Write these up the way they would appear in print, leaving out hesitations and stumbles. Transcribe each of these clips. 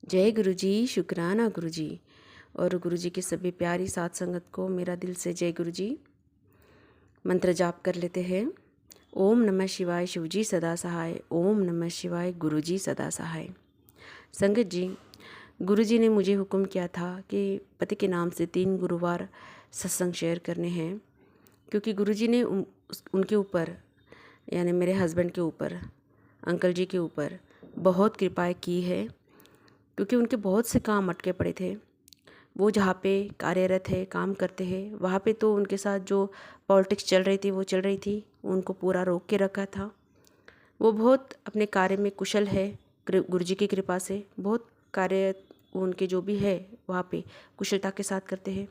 जय गुरु जी, शुक्राना गुरु जी। और गुरु जी की सभी प्यारी साथ संगत को मेरा दिल से जय गुरु जी। मंत्र जाप कर लेते हैं। ओम नमः शिवाय, शिव जी सदा सहाय। ओम नमः शिवाय, गुरु जी सदा सहाय। संगत जी, गुरु जी ने मुझे हुक्म किया था कि पति के नाम से 3 गुरुवार सत्संग शेयर करने हैं, क्योंकि गुरु जी ने उनके ऊपर, यानी मेरे हस्बैंड के ऊपर, अंकल जी के ऊपर बहुत कृपाएं की है। क्योंकि उनके बहुत से काम अटके पड़े थे। वो जहाँ पे कार्यरत है, काम करते हैं, वहाँ पे तो उनके साथ जो पॉलिटिक्स चल रही थी वो चल रही थी, उनको पूरा रोक के रखा था। वो बहुत अपने कार्य में कुशल है, गुरु जी की कृपा से बहुत कार्य उनके जो भी है वहाँ पे कुशलता के साथ करते हैं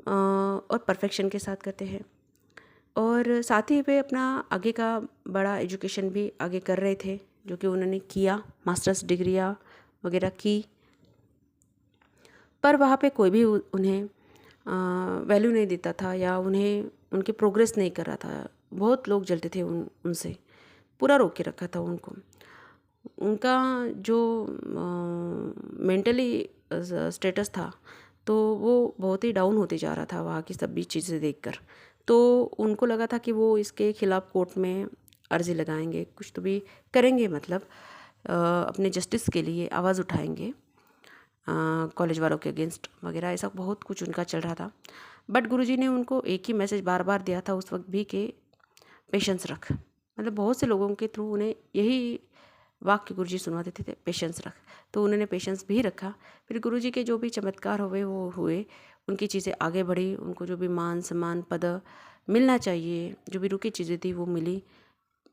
और परफेक्शन के साथ करते हैं। और साथ ही वे अपना आगे का बड़ा एजुकेशन भी आगे कर रहे थे, जो कि उन्होंने किया, मास्टर्स डिग्रियाँ वगैरह की। पर वहाँ पे कोई भी उन्हें वैल्यू नहीं देता था या उन्हें उनकी प्रोग्रेस नहीं कर रहा था। बहुत लोग जलते थे उनसे, पूरा रोक के रखा था उनको। उनका जो मेंटली स्टेटस था तो वो बहुत ही डाउन होते जा रहा था वहाँ की सभी चीज़ें देखकर। तो उनको लगा था कि वो इसके खिलाफ़ कोर्ट में अर्जी लगाएंगे, कुछ तो भी करेंगे, मतलब अपने जस्टिस के लिए आवाज़ उठाएंगे कॉलेज वालों के अगेंस्ट वगैरह, ऐसा बहुत कुछ उनका चल रहा था। बट गुरुजी ने उनको एक ही मैसेज बार बार दिया था उस वक्त भी कि पेशेंस रख। मतलब बहुत से लोगों के थ्रू उन्हें यही वाक्य गुरुजी सुनवा देते थे, पेशेंस रख। तो उन्होंने पेशेंस भी रखा। फिर गुरुजी के जो भी चमत्कार हुए वो हुए, उनकी चीज़ें आगे बढ़ी, उनको जो भी मान सम्मान पद मिलना चाहिए, जो भी रुकी चीज़ें थी वो मिली।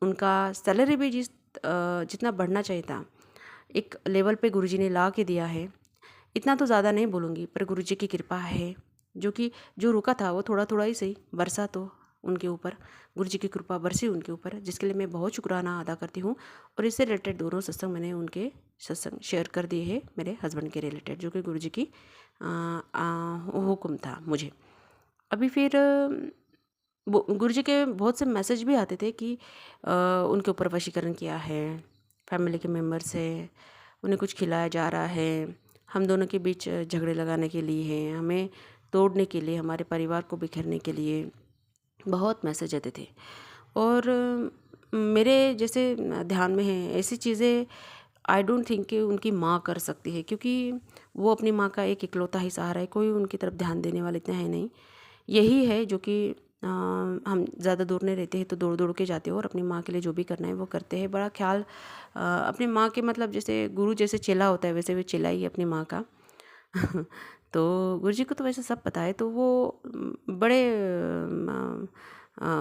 उनका सैलरी भी जितना बढ़ना चाहिए था, एक लेवल पे गुरुजी ने ला के दिया है। इतना तो ज़्यादा नहीं बोलूँगी, पर गुरुजी की कृपा है, जो कि जो रुका था वो थोड़ा थोड़ा ही सही बरसा तो उनके ऊपर, गुरुजी की कृपा बरसी उनके ऊपर, जिसके लिए मैं बहुत शुक्राना अदा करती हूँ। और इससे रिलेटेड दोनों सत्संग मैंने उनके सत्संग शेयर कर दिए हैं मेरे हस्बैंड के रिलेटेड, जो कि गुरुजी की हुक्म था मुझे। अभी फिर गुरुजी के बहुत से मैसेज भी आते थे कि उनके ऊपर वशीकरण किया है, फैमिली के मेम्बर से उन्हें कुछ खिलाया जा रहा है, हम दोनों के बीच झगड़े लगाने के लिए है, हमें तोड़ने के लिए, हमारे परिवार को बिखेरने के लिए बहुत मैसेज आते थे। और मेरे जैसे ध्यान में है ऐसी चीज़ें, आई डोंट थिंक कि उनकी माँ कर सकती है, क्योंकि वो अपनी माँ का एक इकलौता ही सहारा है, कोई उनकी तरफ ध्यान देने वाला इतना है नहीं। यही है जो कि हम ज़्यादा दूर नहीं रहते हैं तो दौड़ दौड़ के जाते हो और अपनी माँ के लिए जो भी करना है वो करते हैं। बड़ा ख्याल अपनी माँ के, मतलब जैसे गुरु जैसे चेला होता है वैसे वे चेला ही है अपनी माँ का। तो गुरु जी को तो वैसे सब पता है, तो वो बड़े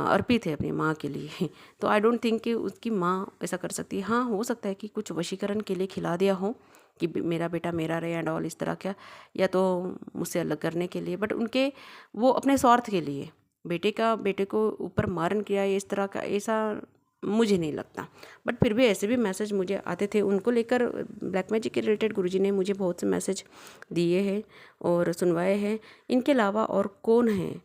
अर्पित है अपनी माँ के लिए। तो आई डोंट थिंक कि उसकी माँ ऐसा कर सकती है। हाँ, हो सकता है कि कुछ वशीकरण के लिए खिला दिया हो कि मेरा बेटा मेरा रहे एंड ऑल, इस तरह का, या तो मुझसे अलग करने के लिए। बट उनके वो अपने स्वार्थ के लिए बेटे को ऊपर मारन किया है, इस तरह का ऐसा मुझे नहीं लगता। बट फिर भी ऐसे भी मैसेज मुझे आते थे उनको लेकर। ब्लैक मैजिक के रिलेटेड गुरुजी ने मुझे बहुत से मैसेज दिए हैं और सुनवाए हैं। इनके अलावा और कौन है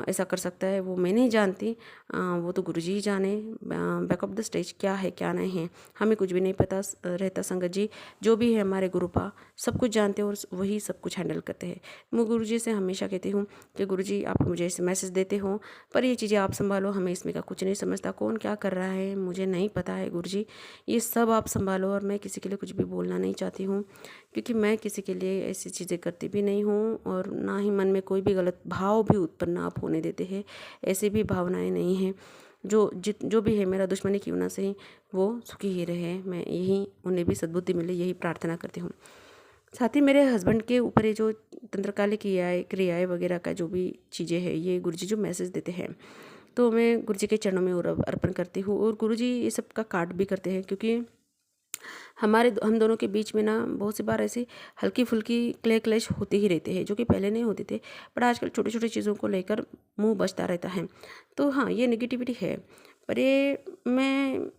ऐसा कर सकता है वो मैं नहीं जानती, वो तो गुरुजी ही जाने। बैक ऑफ द स्टेज क्या है क्या नहीं है हमें कुछ भी नहीं पता रहता। संगत जी जो भी है हमारे गुरुपा सब कुछ जानते हैं और वही सब कुछ हैंडल करते हैं। मैं गुरुजी से हमेशा कहती हूँ कि गुरुजी आप मुझे ऐसे मैसेज देते हो, पर ये चीज़ें आप संभालो, हमें इसमें का कुछ नहीं समझता, कौन क्या कर रहा है मुझे नहीं पता है गुरुजी, ये सब आप संभालो। और मैं किसी के लिए कुछ भी बोलना नहीं चाहती हूँ, क्योंकि मैं किसी के लिए ऐसी चीज़ें करती भी नहीं हूँ और ना ही मन में कोई भी गलत भाव भी उत्पन्न आप होने देते हैं। ऐसी भी भावनाएं नहीं हैं। जो भी है मेरा दुश्मनी क्यों ना सही वो सुखी ही रहे, मैं यही उन्हें भी सद्बुद्धि मिले यही प्रार्थना करती हूँ। साथ ही मेरे हस्बैंड के ऊपर ये जो तंत्रकाली क्रियाएँ वगैरह का जो भी चीज़ें हैं, ये गुरुजी जो मैसेज देते हैं तो मैं गुरुजी के चरणों में अर्पण करती हूँ। और गुरुजी ये सब का काट भी करते हैं, क्योंकि हम दोनों के बीच में ना बहुत सी बार ऐसी हल्की फुल्की क्लेश होते ही रहते हैं, जो कि पहले नहीं होते थे। पर आजकल छोटी छोटी चीज़ों को लेकर मुंह बचता रहता है। तो हाँ, ये नेगेटिविटी है। पर ये मैं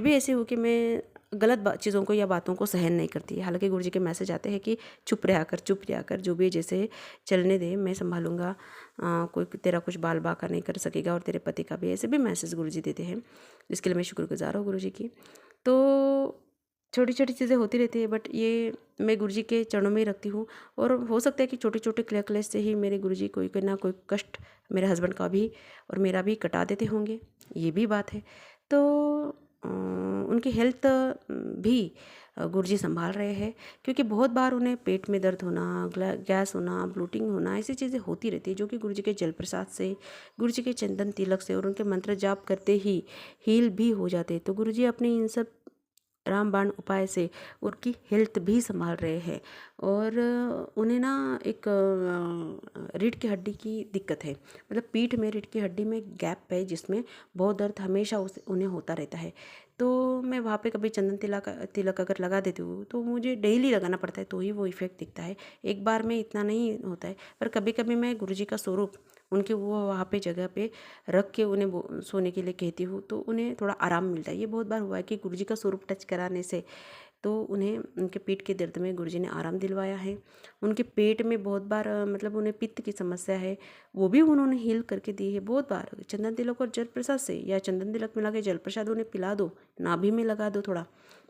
भी ऐसी हूँ कि मैं गलत चीज़ों को या बातों को सहन नहीं करती। हालांकि गुरुजी के मैसेज आते हैं कि चुप रहा कर, जो भी जैसे चलने दे, मैं संभालूंगा, कोई तेरा कुछ बाल बाका नहीं कर सकेगा, और तेरे पति का भी, ऐसे भी मैसेज गुरुजी देते हैं, जिसके लिए मैं शुक्रगुजार हूँ गुरुजी की। तो छोटी छोटी चीज़ें होती रहती है, बट ये मैं गुरुजी के चरणों में ही रखती हूँ। और हो सकता है कि छोटे छोटे क्लेश से ही मेरे गुरुजी कोई ना कोई कष्ट मेरे हस्बैंड का भी और मेरा भी कटा देते होंगे, ये भी बात है। तो उनकी हेल्थ भी गुरुजी संभाल रहे हैं, क्योंकि बहुत बार उन्हें पेट में दर्द होना, गैस होना, ब्लोटिंग होना, ऐसी चीज़ें होती रहती है, जो कि गुरुजी के जल प्रसाद से, गुरुजी के चंदन तिलक से और उनके मंत्र जाप करते ही हील भी हो जाते हैं। तो गुरुजी अपने इन सब रामबाण उपाय से उनकी हेल्थ भी संभाल रहे हैं। और उन्हें ना एक रीढ़ की हड्डी की दिक्कत है, मतलब पीठ में रीढ़ की हड्डी में गैप है, जिसमें बहुत दर्द हमेशा उन्हें होता रहता है। तो मैं वहाँ पे कभी चंदन तिलक अगर लगा देती हूँ तो मुझे डेली लगाना पड़ता है, तो ही वो इफ़ेक्ट दिखता है। एक बार में इतना नहीं होता है, पर कभी कभी मैं गुरुजी का स्वरूप उनके वो वहाँ पे जगह पे रख के उन्हें सोने के लिए कहती हूँ, तो उन्हें थोड़ा आराम मिलता है। ये बहुत बार हुआ है कि गुरुजी का स्वरूप टच कराने से तो उन्हें उनके पेट के दर्द में गुरुजी ने आराम दिलवाया है। उनके पेट में बहुत बार मतलब उन्हें पित्त की समस्या है, वो भी उन्होंने हील करके दी है बहुत बार। चंदन तिलक और जल प्रसाद से, या चंदन तिलक मिला के जल प्रसाद उन्हें पिला दो, नाभि में लगा दो, थोड़ा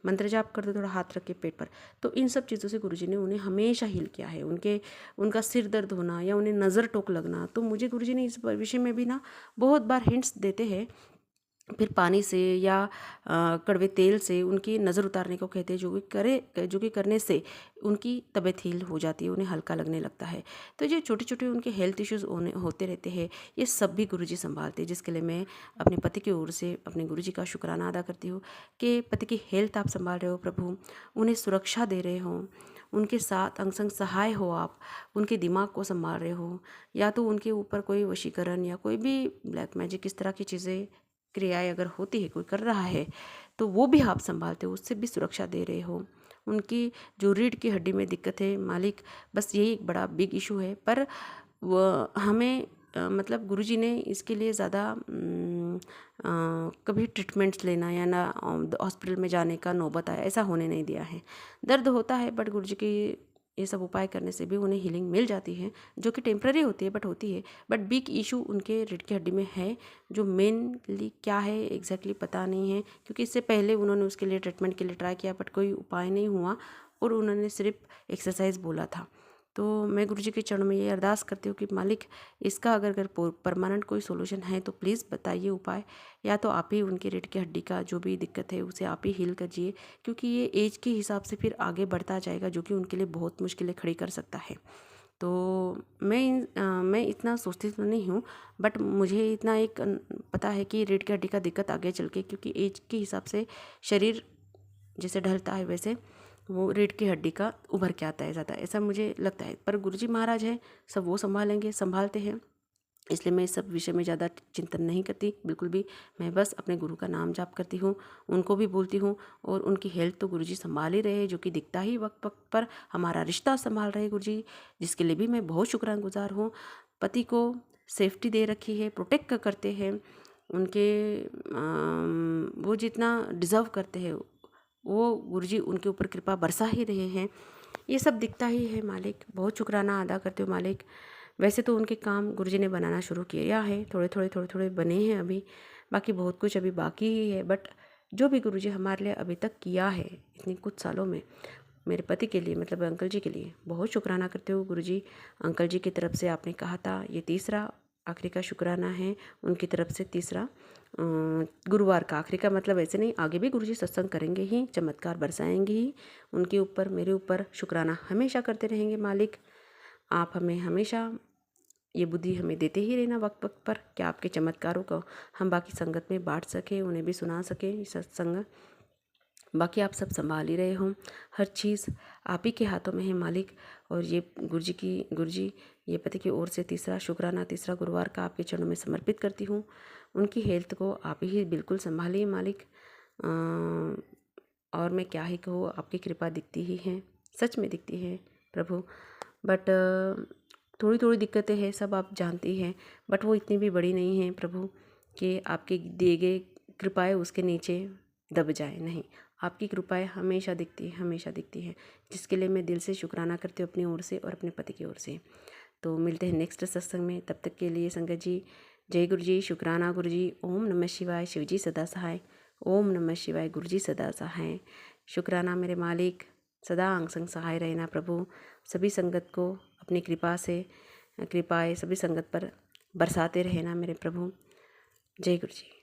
मंत्र जाप कर दो, थोड़ा हाथ रख के पेट पर, तो इन सब चीज़ों से गुरुजी ने उन्हें हमेशा हील किया है। उनका सिर दर्द होना या उन्हें नज़र टोक लगना, तो मुझे गुरुजी ने इस विषय में भी ना बहुत बार हिंट्स देते हैं। फिर पानी से या कड़वे तेल से उनकी नज़र उतारने को कहते हैं, जो कि करने से उनकी तबीयत हील हो जाती है, उन्हें हल्का लगने लगता है। तो जो छोटे छोटे उनके हेल्थ इश्यूज़ होते रहते हैं, ये सब भी गुरुजी संभालते हैं, जिसके लिए मैं अपने पति की ओर से अपने गुरुजी का शुक्राना अदा करती हूँ कि पति की हेल्थ आप संभाल रहे हो प्रभु, उन्हें सुरक्षा दे रहे हो, उनके साथ अंग संग सहाय हो, आप उनके दिमाग को संभाल रहे हो, या तो उनके ऊपर कोई वशीकरण या कोई भी ब्लैक मैजिक इस तरह की चीज़ें क्रियाएं अगर होती है, कोई कर रहा है, तो वो भी आप संभालते हो, उससे भी सुरक्षा दे रहे हो। उनकी जो रीढ़ की हड्डी में दिक्कत है मालिक, बस यही एक बड़ा बिग इशू है, पर वो हमें मतलब गुरुजी ने इसके लिए ज़्यादा कभी ट्रीटमेंट्स लेना या ना हॉस्पिटल में जाने का नौबत आया, ऐसा होने नहीं दिया है। दर्द होता है, बट गुरुजी की ये सब उपाय करने से भी उन्हें हीलिंग मिल जाती है, जो कि टेम्पररी होती है, बट होती है। बट बिग इशू उनके रीढ़ की हड्डी में है, जो मेनली क्या है एग्जैक्टली पता नहीं है, क्योंकि इससे पहले उन्होंने उसके लिए ट्रीटमेंट के लिए ट्राई किया, बट कोई उपाय नहीं हुआ, और उन्होंने सिर्फ एक्सरसाइज बोला था। तो मैं गुरुजी के चरणों में ये अरदास करती हूँ कि मालिक, इसका अगर परमानेंट कोई सोल्यूशन है तो प्लीज़ बताइए उपाय, या तो आप ही उनकी रीढ़ की हड्डी का जो भी दिक्कत है उसे आप ही हील करिए, क्योंकि ये एज के हिसाब से फिर आगे बढ़ता जाएगा, जो कि उनके लिए बहुत मुश्किलें खड़ी कर सकता है। तो मैं इतना सोचती तो नहीं हूँ, बट मुझे इतना एक पता है कि रीढ़ की हड्डी का दिक्कत आगे चल के, क्योंकि एज के हिसाब से शरीर जैसे ढलता है वैसे वो रीढ़ की हड्डी का उभर के आता है ज़्यादा, ऐसा मुझे लगता है। पर गुरुजी महाराज है, सब वो संभालेंगे, संभालते हैं, इसलिए मैं इस सब विषय में ज़्यादा चिंतन नहीं करती बिल्कुल भी। मैं बस अपने गुरु का नाम जाप करती हूँ, उनको भी बोलती हूँ, और उनकी हेल्थ तो गुरुजी संभाल ही रहे हैं, जो कि दिखता ही वक्त वक्त पर। हमारा रिश्ता संभाल रहे गुरुजी, जिसके लिए भी मैं बहुत शुक्रगुजार हूँ। पति को सेफ्टी दे रखी है, प्रोटेक्ट करते हैं, उनके वो जितना डिज़र्व करते हैं वो गुरुजी उनके ऊपर कृपा बरसा ही रहे हैं। ये सब दिखता ही है मालिक, बहुत शुक्राना अदा करते हो मालिक। वैसे तो उनके काम गुरुजी ने बनाना शुरू किया है, थोड़े थोड़े बने हैं अभी, बाकी बहुत कुछ अभी बाकी ही है। बट जो भी गुरुजी हमारे लिए अभी तक किया है इतने कुछ सालों में, मेरे पति के लिए, मतलब अंकल जी के लिए, बहुत शुक्राना करते हो गुरुजी। अंकल जी की तरफ से आपने कहा था, ये तीसरा आखिरी का शुक्राना है उनकी तरफ से, तीसरा गुरुवार का आखिरी का, मतलब ऐसे नहीं, आगे भी गुरुजी सत्संग करेंगे ही, चमत्कार बरसाएंगे ही उनके ऊपर, मेरे ऊपर। शुक्राना हमेशा करते रहेंगे मालिक। आप हमें हमेशा ये बुद्धि हमें देते ही रहना वक्त वक्त पर, कि आपके चमत्कारों को हम बाकी संगत में बांट सकें, उन्हें भी सुना सकें सत्संग। बाकी आप सब संभाल ही रहे हो, हर चीज़ आप ही के हाथों में है मालिक। और ये गुरुजी ये पति की ओर से तीसरा शुक्राना, तीसरा गुरुवार का आपके चरणों में समर्पित करती हूँ। उनकी हेल्थ को आप ही बिल्कुल संभालिए मालिक। और मैं क्या ही कहूँ, आपकी कृपा दिखती ही है, सच में दिखती है प्रभु। बट थोड़ी थोड़ी दिक्कतें हैं, सब आप जानती हैं, बट वो इतनी भी बड़ी नहीं है प्रभु कि आपके दिए गए कृपाएँ उसके नीचे दब जाए, नहीं। आपकी कृपाएँ हमेशा दिखती है, हमेशा दिखती है, जिसके लिए मैं दिल से शुक्राना करती हूँ अपनी ओर से और अपने पति की ओर से। तो मिलते हैं नेक्स्ट सत्संग में, तब तक के लिए संगत जी जय गुरु जी, शुक्राना गुरु जी। ओम नमः शिवाय, शिव जी सदा सहाय। ओम नमः शिवाय, गुरु जी सदा सहाय। शुक्राना मेरे मालिक, सदा अंग संग सहाय रहना प्रभु। सभी संगत को अपनी कृपाएं सभी संगत पर बरसाते रहना मेरे प्रभु। जय गुरु जी।